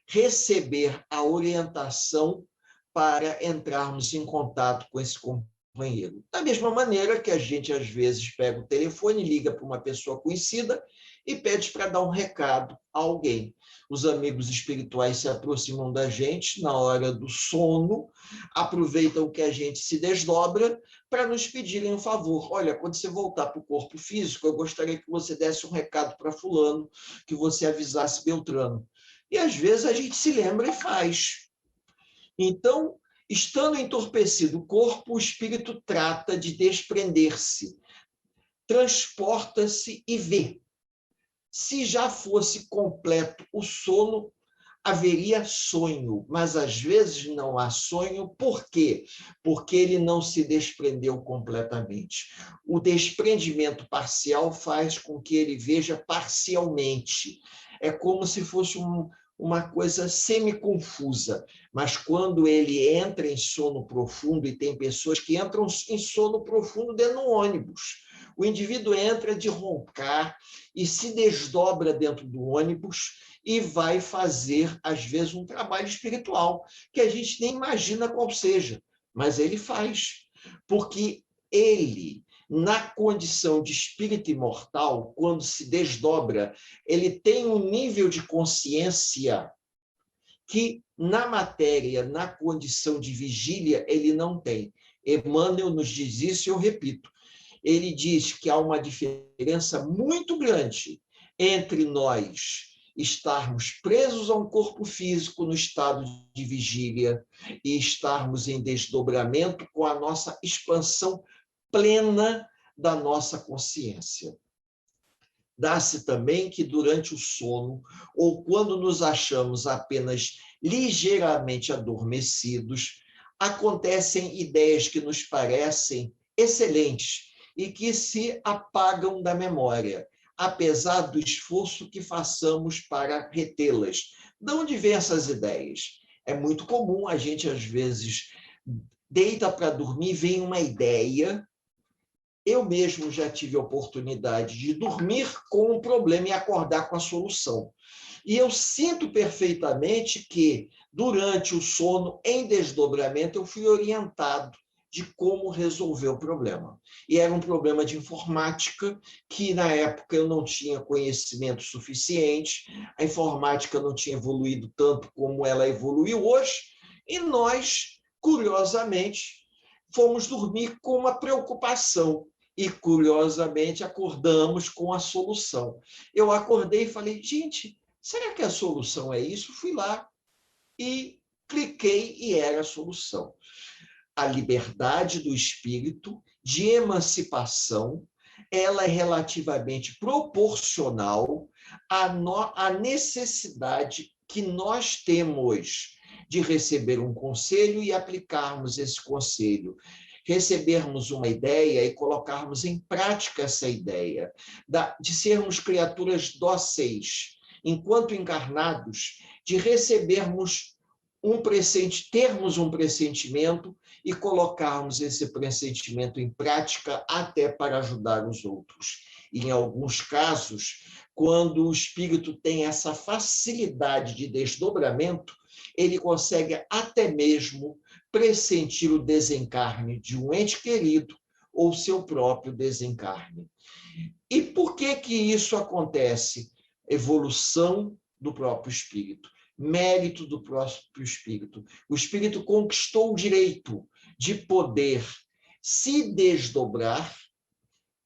receber a orientação para entrarmos em contato com esse companheiro banheiro. Da mesma maneira que a gente, às vezes, pega o telefone, liga para uma pessoa conhecida e pede para dar um recado a alguém. Os amigos espirituais se aproximam da gente na hora do sono, aproveitam que a gente se desdobra para nos pedirem um favor. Olha, quando você voltar para o corpo físico, eu gostaria que você desse um recado para fulano, que você avisasse Beltrano. E, às vezes, a gente se lembra e faz. Então, estando entorpecido o corpo, o espírito trata de desprender-se, transporta-se e vê. Se já fosse completo o sono, haveria sonho, mas às vezes não há sonho. Por quê? Porque ele não se desprendeu completamente. O desprendimento parcial faz com que ele veja parcialmente. É como se fosse uma coisa semi-confusa, mas quando ele entra em sono profundo, e tem pessoas que entram em sono profundo dentro do ônibus, o indivíduo entra de roncar e se desdobra dentro do ônibus e vai fazer, às vezes, um trabalho espiritual, que a gente nem imagina qual seja, mas ele faz, porque ele, na condição de espírito imortal, quando se desdobra, ele tem um nível de consciência que, na matéria, na condição de vigília, ele não tem. Emmanuel nos diz isso e eu repito. Ele diz que há uma diferença muito grande entre nós estarmos presos a um corpo físico no estado de vigília e estarmos em desdobramento com a nossa expansão plena da nossa consciência. Dá-se também que durante o sono, ou quando nos achamos apenas ligeiramente adormecidos, acontecem ideias que nos parecem excelentes e que se apagam da memória, apesar do esforço que façamos para retê-las. De onde vêm essas ideias? É muito comum a gente, às vezes, deita para dormir, vem uma ideia. Eu mesmo já tive a oportunidade de dormir com um problema e acordar com a solução. E eu sinto perfeitamente que, durante o sono, em desdobramento, eu fui orientado de como resolver o problema. E era um problema de informática, que na época eu não tinha conhecimento suficiente, a informática não tinha evoluído tanto como ela evoluiu hoje, e nós, curiosamente, fomos dormir com uma preocupação. E, curiosamente, acordamos com a solução. Eu acordei e falei, gente, será que a solução é isso? Fui lá e cliquei e era a solução. A liberdade do espírito de emancipação, ela é relativamente proporcional à necessidade que nós temos de receber um conselho e aplicarmos esse conselho. Recebermos uma ideia e colocarmos em prática essa ideia, de sermos criaturas dóceis, enquanto encarnados, de recebermos termos um pressentimento e colocarmos esse pressentimento em prática até para ajudar os outros. E, em alguns casos, quando o espírito tem essa facilidade de desdobramento, ele consegue até mesmo pressentir o desencarne de um ente querido ou seu próprio desencarne. E por que isso acontece? Evolução do próprio espírito, mérito do próprio espírito. O espírito conquistou o direito de poder se desdobrar,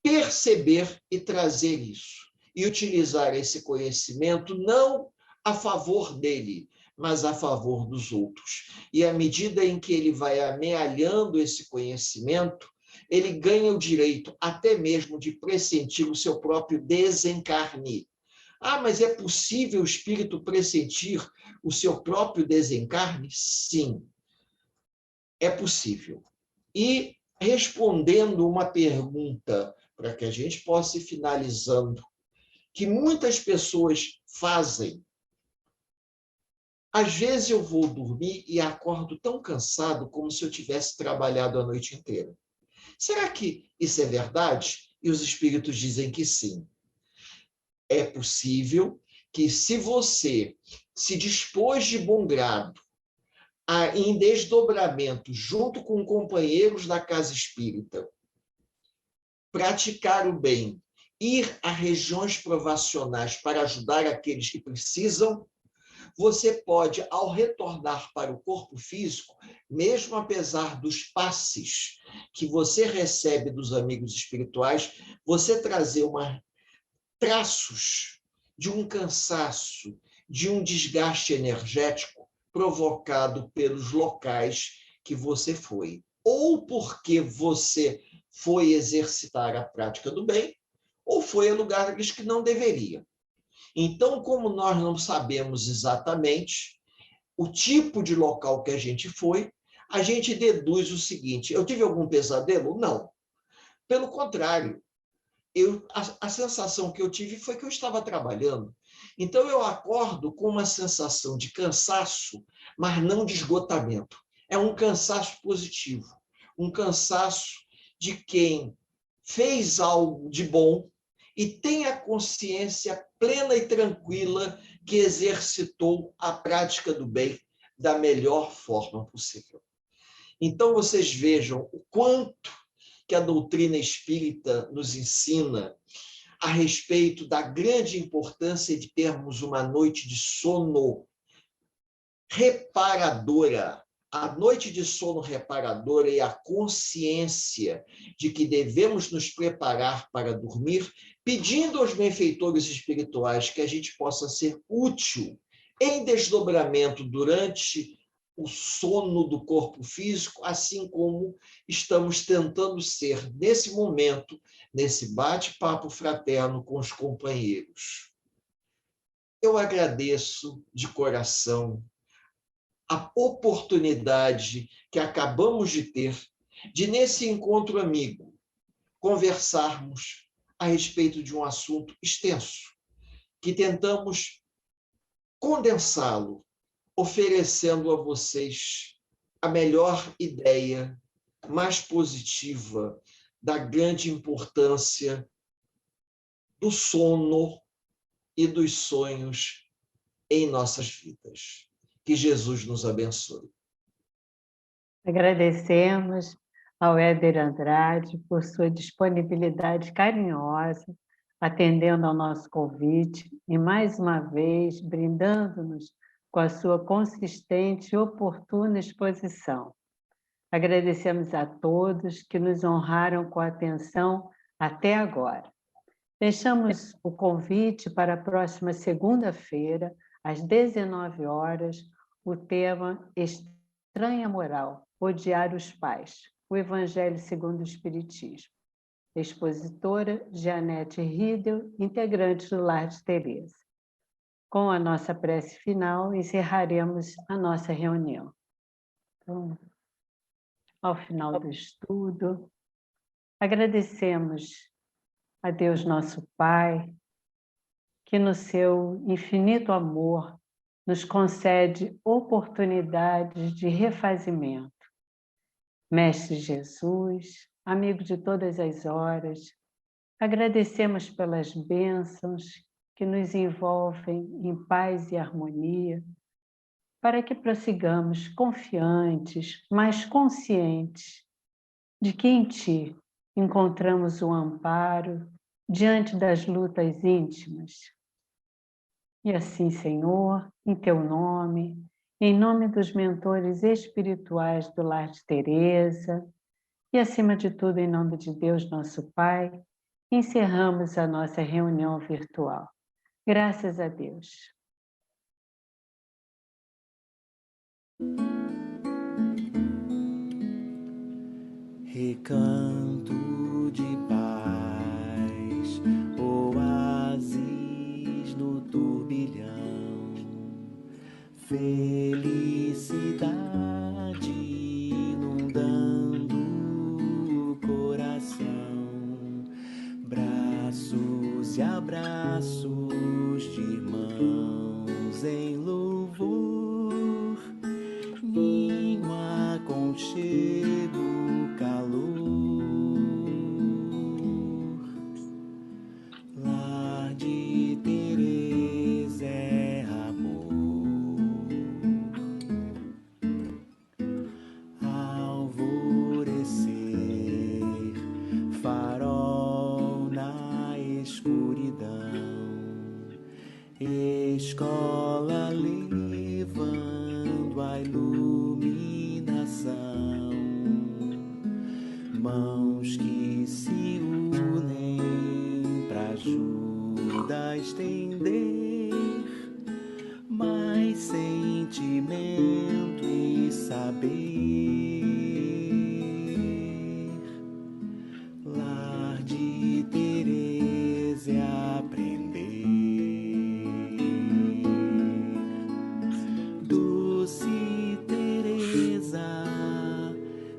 perceber e trazer isso. E utilizar esse conhecimento não a favor dele, mas a favor dos outros. E à medida em que ele vai amealhando esse conhecimento, ele ganha o direito até mesmo de pressentir o seu próprio desencarne. Ah, mas é possível o espírito pressentir o seu próprio desencarne? Sim, é possível. E respondendo uma pergunta, para que a gente possa ir finalizando, que muitas pessoas fazem. Às vezes eu vou dormir e acordo tão cansado como se eu tivesse trabalhado a noite inteira. Será que isso é verdade? E os espíritos dizem que sim. É possível que, se você se dispôs de bom grado em desdobramento, junto com companheiros da casa espírita, praticar o bem, ir a regiões provacionais para ajudar aqueles que precisam, você pode, ao retornar para o corpo físico, mesmo apesar dos passes que você recebe dos amigos espirituais, você trazer traços de um cansaço, de um desgaste energético provocado pelos locais que você foi. Ou porque você foi exercitar a prática do bem, ou foi a lugares que não deveria. Então, como nós não sabemos exatamente o tipo de local que a gente foi, a gente deduz o seguinte: eu tive algum pesadelo? Não. Pelo contrário, a sensação que eu tive foi que eu estava trabalhando. Então, eu acordo com uma sensação de cansaço, mas não de esgotamento. É um cansaço positivo, um cansaço de quem fez algo de bom e tem a consciência plena e tranquila que exercitou a prática do bem da melhor forma possível. Então, vocês vejam o quanto que a doutrina espírita nos ensina a respeito da grande importância de termos uma noite de sono reparadora. A noite de sono reparadora e a consciência de que devemos nos preparar para dormir, pedindo aos benfeitores espirituais que a gente possa ser útil em desdobramento durante o sono do corpo físico, assim como estamos tentando ser nesse momento, nesse bate-papo fraterno com os companheiros. Eu agradeço de coração a oportunidade que acabamos de ter de, nesse encontro amigo, conversarmos a respeito de um assunto extenso, que tentamos condensá-lo, oferecendo a vocês a melhor ideia, mais positiva, da grande importância do sono e dos sonhos em nossas vidas. Que Jesus nos abençoe. Agradecemos ao Éder Andrade por sua disponibilidade carinhosa, atendendo ao nosso convite e, mais uma vez, brindando-nos com a sua consistente e oportuna exposição. Agradecemos a todos que nos honraram com a atenção até agora. Deixamos o convite para a próxima segunda-feira, às 19 horas, o tema Estranha Moral, Odiar os Pais, o Evangelho segundo o Espiritismo. Expositora Janete Riedel, integrante do Lar de Teresa. Com a nossa prece final, encerraremos a nossa reunião. Então, ao final do estudo, agradecemos a Deus nosso Pai, que no seu infinito amor nos concede oportunidades de refazimento. Mestre Jesus, amigo de todas as horas, agradecemos pelas bênçãos que nos envolvem em paz e harmonia, para que prossigamos confiantes, mas conscientes de que em Ti encontramos o amparo diante das lutas íntimas. E assim, Senhor, em Teu nome, em nome dos mentores espirituais do Lar de Teresa, e acima de tudo, em nome de Deus, nosso Pai, encerramos a nossa reunião virtual. Graças a Deus. Recanto de paz, oásis no turbilhão, felicidade inundando o coração, braços e abraços de irmãos em louvor, ninho aconchego, Lar de Teresa é amor. escuridão. Escola levando a iluminação, mãos que se unem pra ajuda a estender mais sentimento e saber. Lar de Teresa é aprender. Doce Teresa,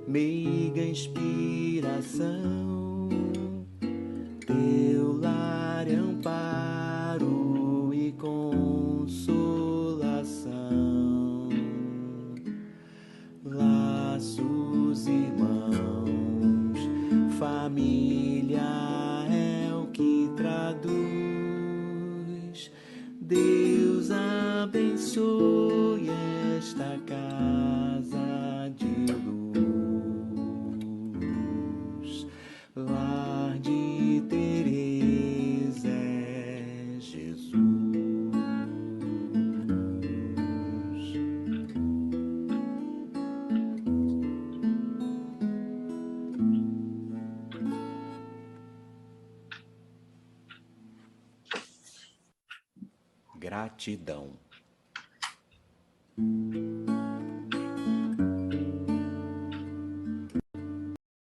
meiga inspiração, teu lar é amparo e consolação. Laços irmãos, família é o que traduz. Deus abençoe esta casa de luz. Lar de Teresa é Jesus. Gratidão.